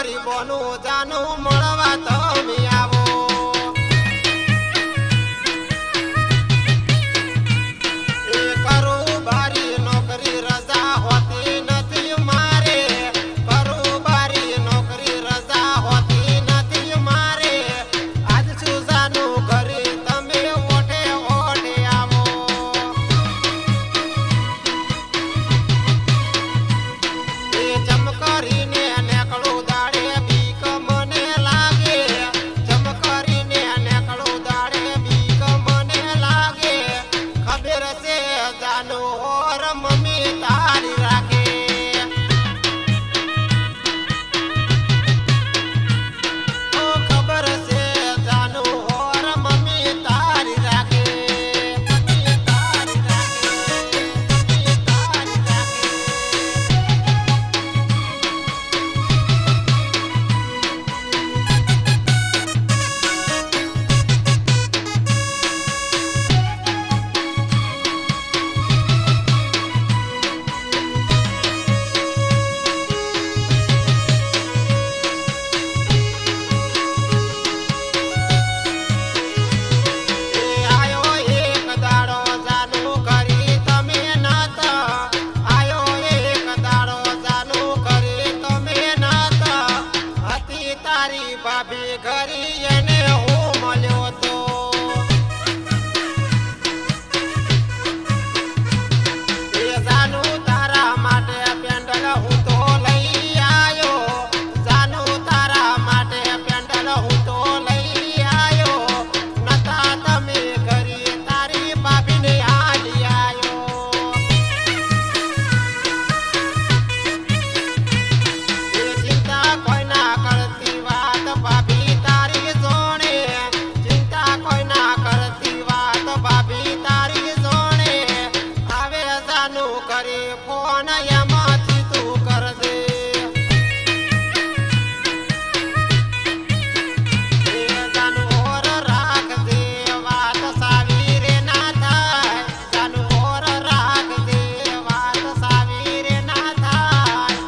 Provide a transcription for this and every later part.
ગરીબોનું જાનું મળવા તમે આવો એ કરું બારી નોકરી રજા હોતી નથી મારે કરું બારી નોકરી રજા હોતી નથી મારે આજ શું જાનું ઘરે તમે ઓઠે ઓઠે આવો એ જમ કરીને નેકળું દાડે બીક મને લાગે જમ કરીને નેકળું દાડે બીક મને લાગે ખબર છે જાનું ઓર મમ્મી તારી રાખે ઓ ખબર છે જાનું ઓર મમ્મી તારી રાખે મમ્મી તારી રાખે મમ્મી તારી રાખે એ આયો એક દાડો જાનું કરી તમે નાત આયો એક દાડો જાનું કરી તમે નાત હતી તારી ભાભી ઘરી એને હું મળ્યો તો એ જાનું તારા માટે પેન્ડલ હું તો લઈ આયો જાનું તારા માટે પેન્ડલ હું તો લઈ આયો નતા તમે ઘરી તારી ભાભીને હાલી આયો એ ચિંતા કોઈ ના કરતી વાત ભાભી તારી જોણે ચિંતા કોઈ ના કરતી વાત ભાભી તારી જોણે આવે જાનું કરી ફોન એમાંથી તું કરજે એ જાનું ઓર રાખજે વાત સાવી રે ના થાય જાનું ઓર રાખજે વાત સાવી રે ના થાય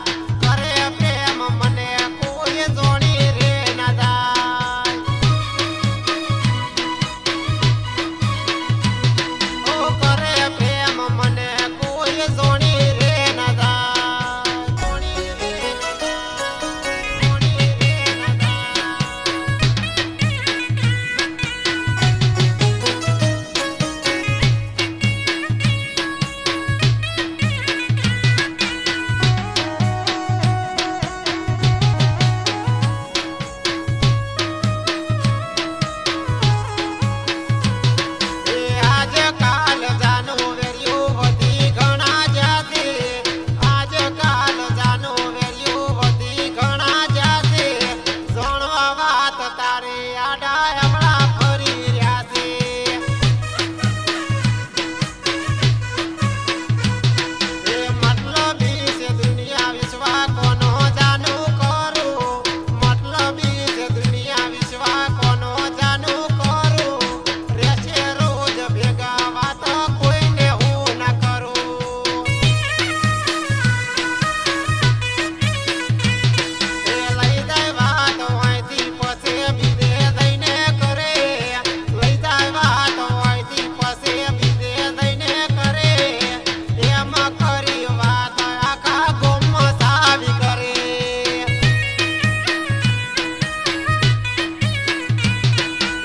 કરે પ્રેમ મને કોઈ જોડી રે ના જાય ઓ કરે પ્રેમ મને કોઈ જોડી રે ના જાય જોડી રે ના જાય જોડી રે ના જાય એ આજે કાલ જાનું વેલ્યું વધી ઘણા જાતે આજે કાલ જાનું વેલ્યું વધી ઘણા જાતે જાણવા વાત તારે આડા હમણાં ફરી રહ્યા છે એ મતલબી છે દુનિયા વિશ્વા કોનો જાનું કરું મતલબી છે દુનિયા વિશ્વા કોનો જાનું કરું રહેશે રોજ ભેગા વાત કોઈને હું ના કરું એ લઈ જાય વાત હોયથી પછી બીજે દઈને કરે લઈ જાય વાત હોયથી પછી બીજે દઈને કરે એમ કરી વાત આખા ગામમાં સાવી કરે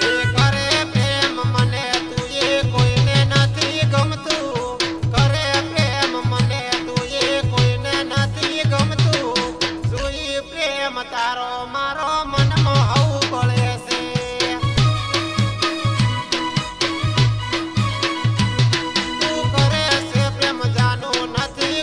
એ કરે પ્રેમ મને તું એ કોઈને નથી ગમતું કરે પ્રેમ મને તું એ કોઈને નથી ગમતું જોઈ પ્રેમ તારો મારો મનમાં હવું પડે છે તું કરે છે પ્રેમ જાનું નથી